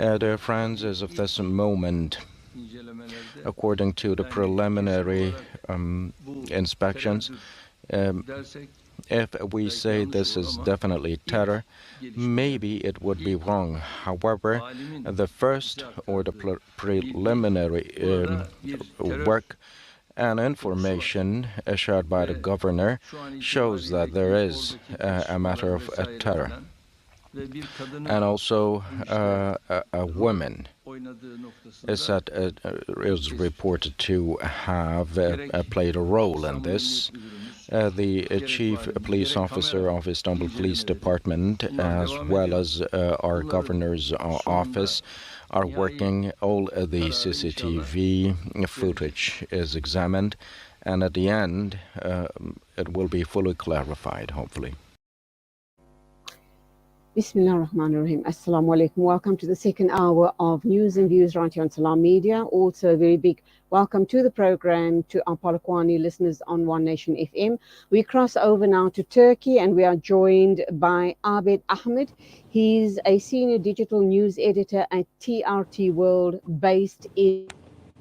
Dear friends, as of this moment, according to the preliminary inspections, um, if we say this is definitely terror, maybe it would be wrong. However, the first or the preliminary work and information shared by the governor shows that there is a matter of terror. And also a woman is reported to have played a role in this. The chief police officer of Istanbul Police Department, as well as our governor's office, are working. All the CCTV footage is examined, and at the end, it will be fully clarified, hopefully. Bismillah ar-Rahman ar-Rahim. Assalamu alaikum. Welcome to the second hour of News and Views right here on Salam Media. Also, a very big welcome to the program to our Polokwane listeners on One Nation FM. We cross over now to Turkey and we are joined by Abed Ahmed. He's a senior digital news editor at TRT World based in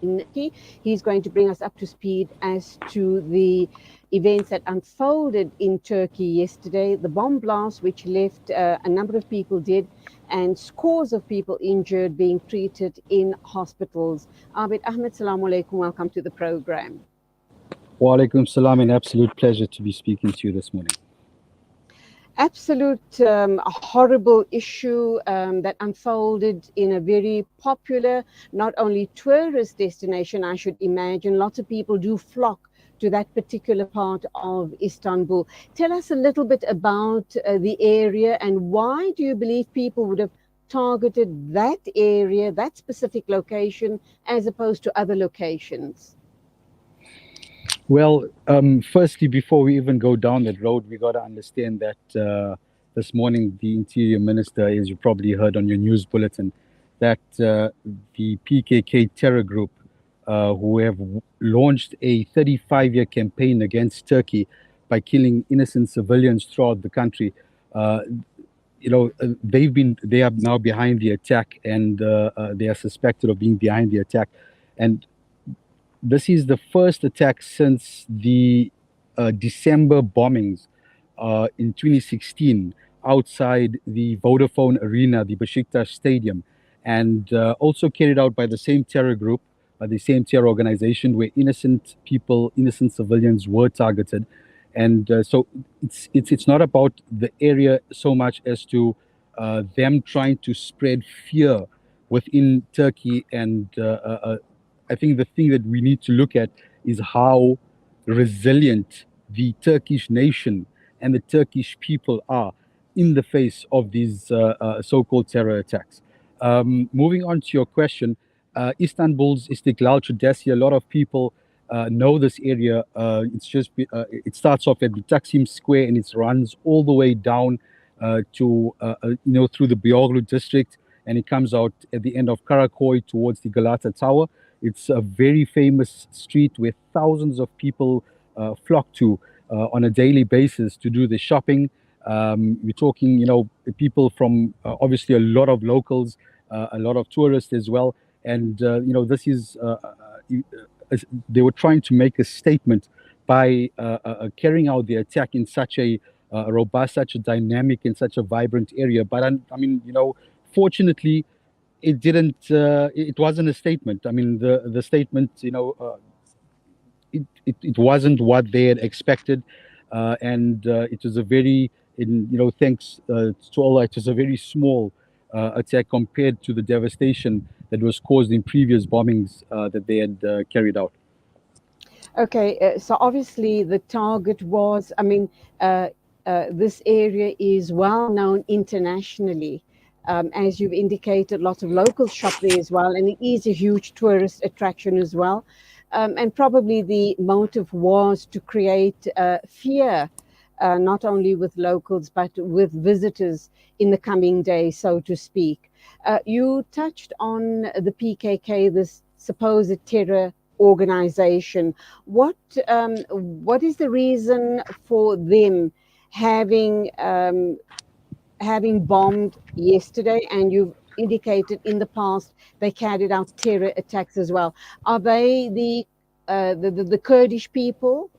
Turkey. He's going to bring us up to speed as to the events that unfolded in Turkey yesterday, the bomb blast which left a number of people dead and scores of people injured being treated in hospitals. Abed Ahmed, Salaam alaikum, welcome to the program. Wa alaikum salam, an absolute pleasure to be speaking to you this morning. Absolute horrible issue that unfolded in a very popular, not only tourist destination, I should imagine. Lots of people do flock to that particular part of Istanbul. Tell us a little bit about the area and why do you believe people would have targeted that area, that specific location, as opposed to other locations? Well, firstly, before we even go down that road, we got to understand that this morning the Interior Minister, as you probably heard on your news bulletin, that the PKK terror group who have launched a 35-year campaign against Turkey by killing innocent civilians throughout the country. They are now behind the attack, and they are suspected of being behind the attack. And this is the first attack since the December bombings in 2016 outside the Vodafone Arena, the Besiktas Stadium, and also carried out by the same terror group, the same terror organization, where innocent people, innocent civilians were targeted. And so it's not about the area so much as to them trying to spread fear within Turkey. And I think the thing that we need to look at is how resilient the Turkish nation and the Turkish people are in the face of these so-called terror attacks. Moving on to your question, Istanbul's Istiklal Caddesi, a lot of people know this area. It starts off at the Taksim Square and it runs all the way down to through the Beyoğlu district, and it comes out at the end of Karakoy towards the Galata Tower. It's a very famous street where thousands of people flock to on a daily basis to do the shopping. We're talking, people from obviously a lot of locals, a lot of tourists as well. And, this is, they were trying to make a statement by carrying out the attack in such a robust, such a dynamic and such a vibrant area. But fortunately, it didn't, it wasn't a statement. I mean, the statement, it wasn't what they had expected. And it was a very, thanks to Allah, it was a very small attack compared to the devastation that was caused in previous bombings that they had carried out. Okay, so obviously the target was, this area is well known internationally. As you've indicated, lots of locals shop there as well, and it is a huge tourist attraction as well. And probably the motive was to create fear, not only with locals, but with visitors in the coming days, so to speak. You touched on the PKK, this supposed terror organization. What is the reason for them having bombed yesterday? And you've indicated in the past they carried out terror attacks as well. Are they the Kurdish people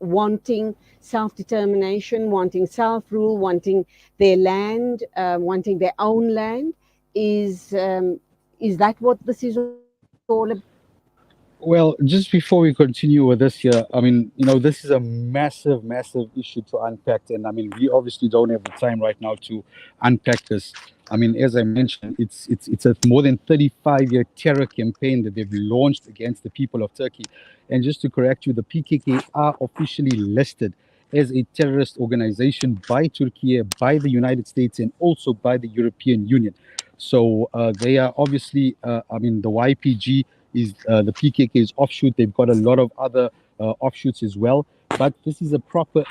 wanting self-determination, wanting self-rule, wanting their land, wanting their own land? Is that what this is all about? Well, just before we continue with this here, I mean, this is a massive, massive issue to unpack. And I mean, we obviously don't have the time right now to unpack this. I mean, as I mentioned, it's a more than 35-year terror campaign that they've launched against the people of Turkey. And just to correct you, the PKK are officially listed as a terrorist organization by Turkey, by the United States, and also by the European Union. So they are obviously, I mean, the YPG is the PKK's offshoot. They've got a lot of other offshoots as well. But this is a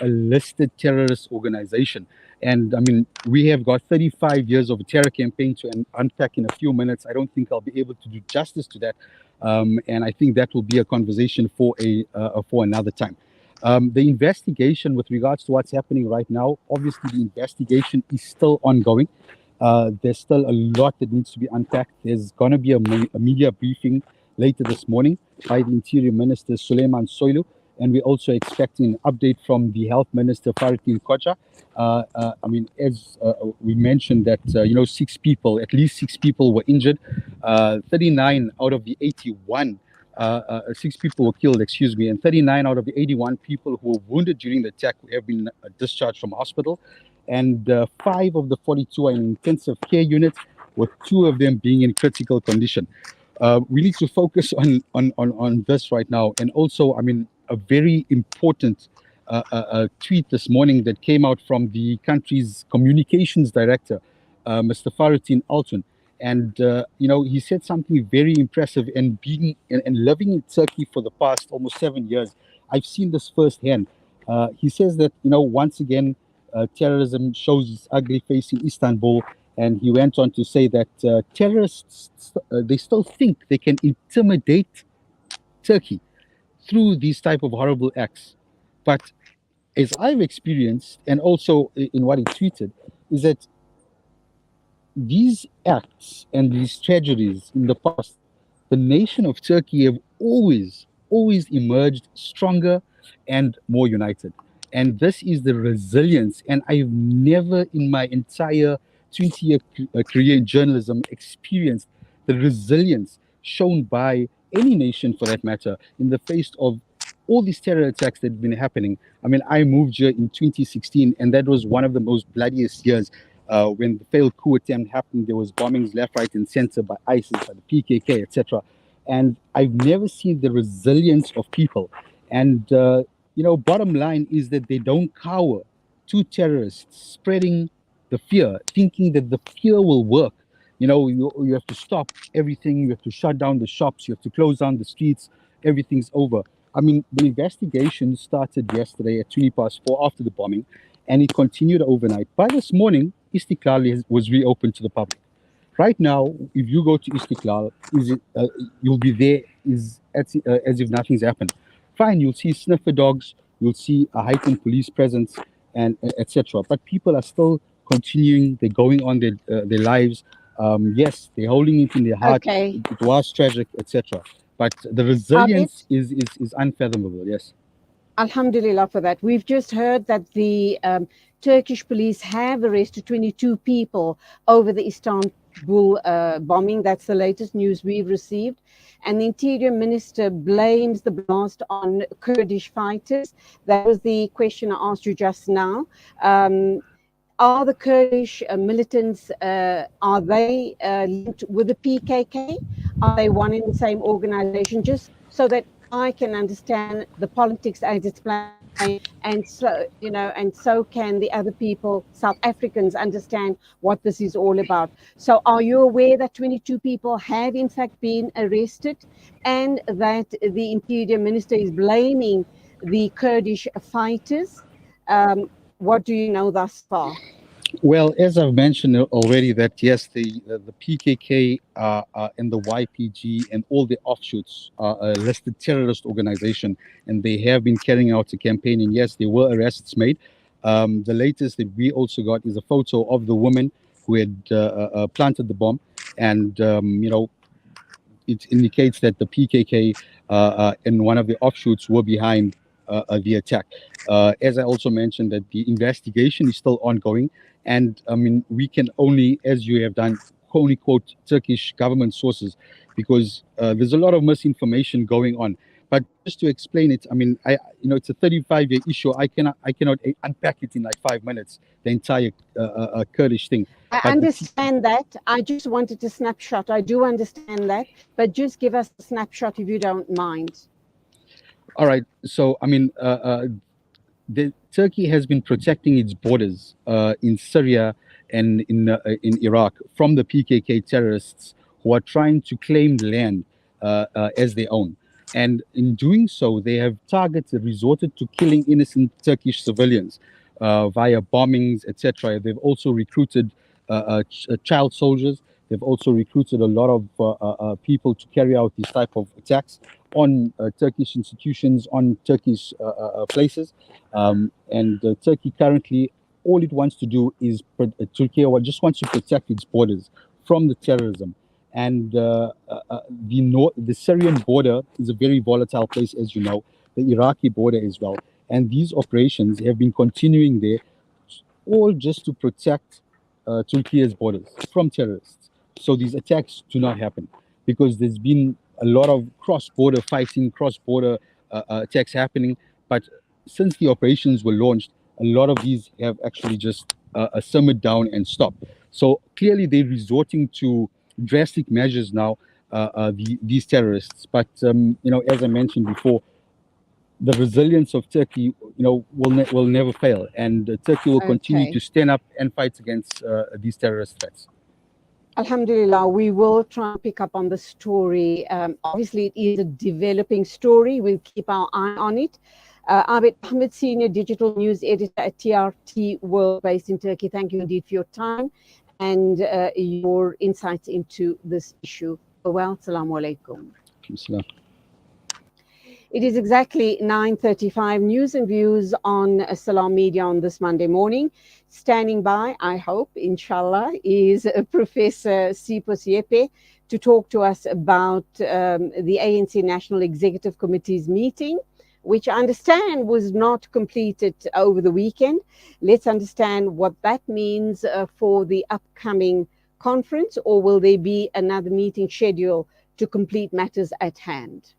listed terrorist organization. And I mean, we have got 35 years of a terror campaign to unpack in a few minutes. I don't think I'll be able to do justice to that. And I think that will be a conversation for another time. The investigation with regards to what's happening right now, obviously the investigation is still ongoing. There's still a lot that needs to be unpacked. There's going to be a media briefing later this morning by the Interior Minister Suleiman Soylu, and we're also expecting an update from the Health Minister Fahrettin Koca. I mean, as we mentioned that at least six people were injured. 39 out of the 81, 6 people were killed, excuse me, and 39 out of the 81 people who were wounded during the attack have been discharged from hospital. And 5 of the 42 are in intensive care units, with 2 of them being in critical condition. We need to focus on this right now. And also, I mean, a very important tweet this morning that came out from the country's communications director, Mr. Fahrettin Altun. And, he said something very impressive. And living in Turkey for the past almost 7 years, I've seen this firsthand. He says that, once again, terrorism shows its ugly face in Istanbul. And he went on to say that terrorists, they still think they can intimidate Turkey through these type of horrible acts. But as I've experienced, and also in what he tweeted, is that these acts and these tragedies in the past, the nation of Turkey have always emerged stronger and more united. And this is the resilience. And I've never in my entire 20-year career in journalism experienced the resilience shown by any nation, for that matter, in the face of all these terror attacks that have been happening. I mean, I moved here in 2016, and that was one of the most bloodiest years. When the failed coup attempt happened, there was bombings left, right, and center by ISIS, by the PKK, etc. And I've never seen the resilience of people. And bottom line is that they don't cower to terrorists spreading the fear, thinking that the fear will work. You have to stop everything. You have to shut down the shops. You have to close down the streets. Everything's over. I mean, the investigation started yesterday at 4:20 after the bombing, and it continued overnight. By this morning, Istiklal was reopened to the public. Right now, if you go to Istiklal, you'll be there as if nothing's happened. Fine, you'll see sniffer dogs, you'll see a heightened police presence, and etc. But people are still continuing. They're going on their lives. Yes, they're holding it in their heart. Okay. It was tragic, etc. But the resilience is unfathomable. Yes. Alhamdulillah for that. We've just heard that the Turkish police have arrested 22 people over the Istanbul bombing. That's the latest news we've received. And the Interior Minister blames the blast on Kurdish fighters. That was the question I asked you just now. Are the Kurdish militants, are they linked with the PKK? Are they one in the same organization? Just so that I can understand the politics as it's playing, and so can the other people, South Africans, understand what this is all about. So are you aware that 22 people have in fact been arrested, and that the Interior Minister is blaming the Kurdish fighters? What do you know thus far? Well, as I've mentioned already, that yes, the PKK and the YPG and all the offshoots are a listed terrorist organization, and they have been carrying out a campaign. And yes, there were arrests made. The latest that we also got is a photo of the woman who had planted the bomb. and it indicates that the PKK and one of the offshoots were behind the attack. As I also mentioned, that the investigation is still ongoing, and I mean we can only, as you have done, only quote Turkish government sources because there's a lot of misinformation going on. But just to explain it, I mean, it's a 35-year issue. I cannot unpack it in like 5 minutes. The entire Kurdish thing. I But understand that. I just wanted a snapshot. I do understand that, but just give us a snapshot if you don't mind. all right. So I mean, Turkey has been protecting its borders in Syria and in Iraq from the PKK terrorists who are trying to claim the land as their own. And in doing so, they have resorted to killing innocent Turkish civilians via bombings, etc. They've also recruited child soldiers. They've also recruited a lot of people to carry out these type of attacks on Turkish institutions, on Turkish places. And Turkey currently, all it wants to do is, Turkey just wants to protect its borders from the terrorism. And the Syrian border is a very volatile place, as you know, the Iraqi border as well. And these operations have been continuing there, all just to protect Turkey's borders from terrorists. So these attacks do not happen because there's been a lot of cross-border fighting, cross-border attacks happening. But since the operations were launched, a lot of these have actually just simmered down and stopped. So clearly they're resorting to drastic measures now, these terrorists. But, as I mentioned before, the resilience of Turkey, will never fail. And Turkey will continue to stand up and fight against these terrorist threats. Alhamdulillah, we will try and pick up on the story. Obviously, it is a developing story. We'll keep our eye on it. Abid Ahmed, Senior Digital News Editor at TRT World, based in Turkey. Thank you indeed for your time and your insights into this issue. Well, Assalamu alaikum. It is exactly 9:35. News and views on Salam Media on this Monday morning. Standing by, I hope, inshallah, is Professor Sipos Yepe to talk to us about the ANC National Executive Committee's meeting, which I understand was not completed over the weekend. Let's understand what that means for the upcoming conference, or will there be another meeting scheduled to complete matters at hand?